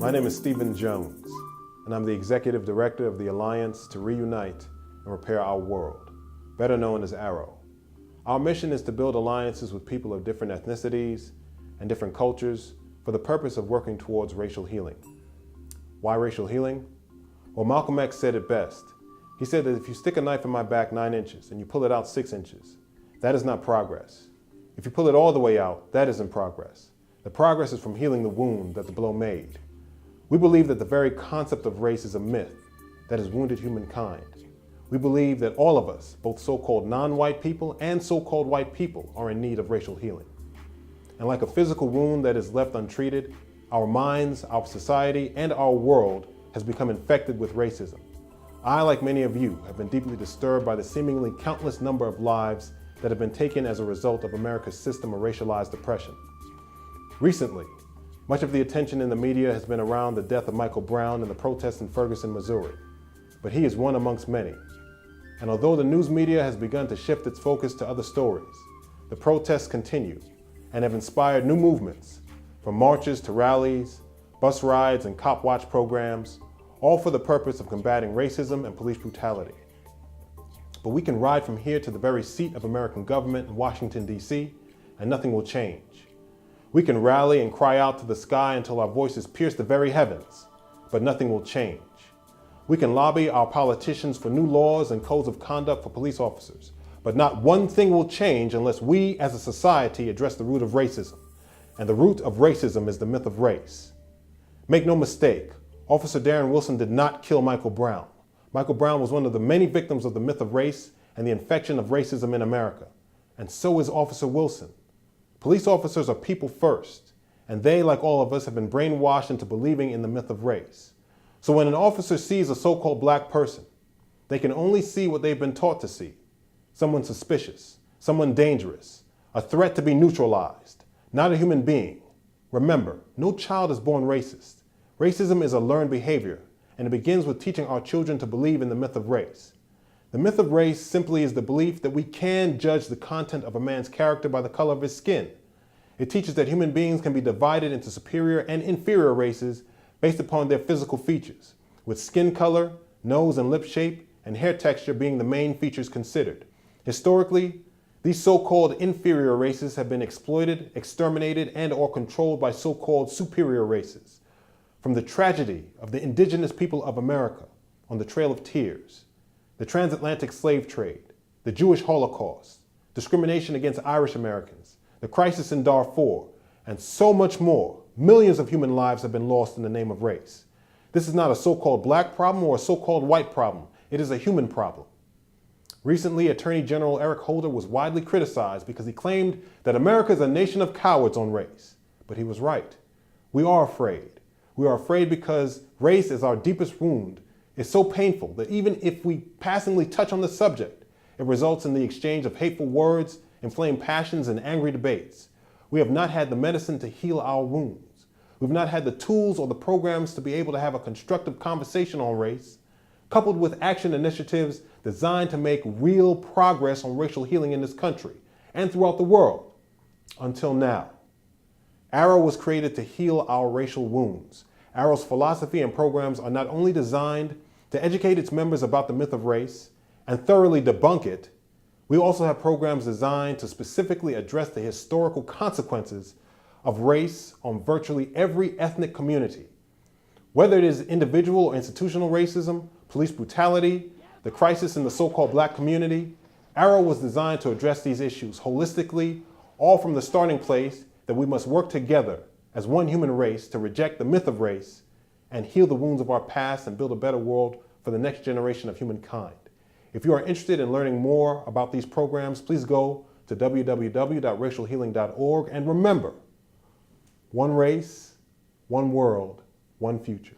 My name is Stephen Jones, and I'm the Executive Director of the Alliance to Reunite and Repair Our World, better known as ARROW. Our mission is to build alliances with people of different ethnicities and different cultures for the purpose of working towards racial healing. Why racial healing? Well, Malcolm X said it best. He said that if you stick a knife in my back 9 inches and you pull it out 6 inches, that is not progress. If you pull it all the way out, that isn't progress. The progress is from healing the wound that the blow made. We believe that the very concept of race is a myth that has wounded humankind. We believe that all of us, both so-called non-white people and so-called white people, are in need of racial healing. And like a physical wound that is left untreated, our minds, our society, and our world has become infected with racism. I, like many of you, have been deeply disturbed by the seemingly countless number of lives that have been taken as a result of America's system of racialized oppression. Recently, much of the attention in the media has been around the death of Michael Brown and the protests in Ferguson, Missouri. But he is one amongst many. And although the news media has begun to shift its focus to other stories, the protests continue and have inspired new movements, from marches to rallies, bus rides, and cop watch programs, all for the purpose of combating racism and police brutality. But we can ride from here to the very seat of American government in Washington, D.C., and nothing will change. We can rally and cry out to the sky until our voices pierce the very heavens, but nothing will change. We can lobby our politicians for new laws and codes of conduct for police officers, but not one thing will change unless we as a society address the root of racism. And the root of racism is the myth of race. Make no mistake, Officer Darren Wilson did not kill Michael Brown. Michael Brown was one of the many victims of the myth of race and the infection of racism in America. And so is Officer Wilson. Police officers are people first, and they, like all of us, have been brainwashed into believing in the myth of race. So when an officer sees a so-called black person, they can only see what they've been taught to see. Someone suspicious, someone dangerous, a threat to be neutralized, not a human being. Remember, no child is born racist. Racism is a learned behavior, and it begins with teaching our children to believe in the myth of race. The myth of race simply is the belief that we can judge the content of a man's character by the color of his skin. It teaches that human beings can be divided into superior and inferior races based upon their physical features, with skin color, nose and lip shape, and hair texture being the main features considered. Historically, these so-called inferior races have been exploited, exterminated, and/or controlled by so-called superior races. From the tragedy of the indigenous people of America on the Trail of Tears, the transatlantic slave trade, the Jewish Holocaust, discrimination against Irish Americans, the crisis in Darfur, and so much more, millions of human lives have been lost in the name of race. This is not a so-called black problem or a so-called white problem. It is a human problem. Recently, Attorney General Eric Holder was widely criticized because he claimed that America is a nation of cowards on race. But he was right. We are afraid. We are afraid because race is our deepest wound. It's so painful that even if we passingly touch on the subject, it results in the exchange of hateful words, inflamed passions, and angry debates. We have not had the medicine to heal our wounds. We've not had the tools or the programs to be able to have a constructive conversation on race, coupled with action initiatives designed to make real progress on racial healing in this country and throughout the world. Until now. ARROW was created to heal our racial wounds. ARROW's philosophy and programs are not only designed to educate its members about the myth of race and thoroughly debunk it, we also have programs designed to specifically address the historical consequences of race on virtually every ethnic community. Whether it is individual or institutional racism, police brutality, the crisis in the so-called black community, ARROW was designed to address these issues holistically, all from the starting place that we must work together as one human race to reject the myth of race and heal the wounds of our past and build a better world for the next generation of humankind. If you are interested in learning more about these programs, please go to www.racialhealing.org and remember, one race, one world, one future.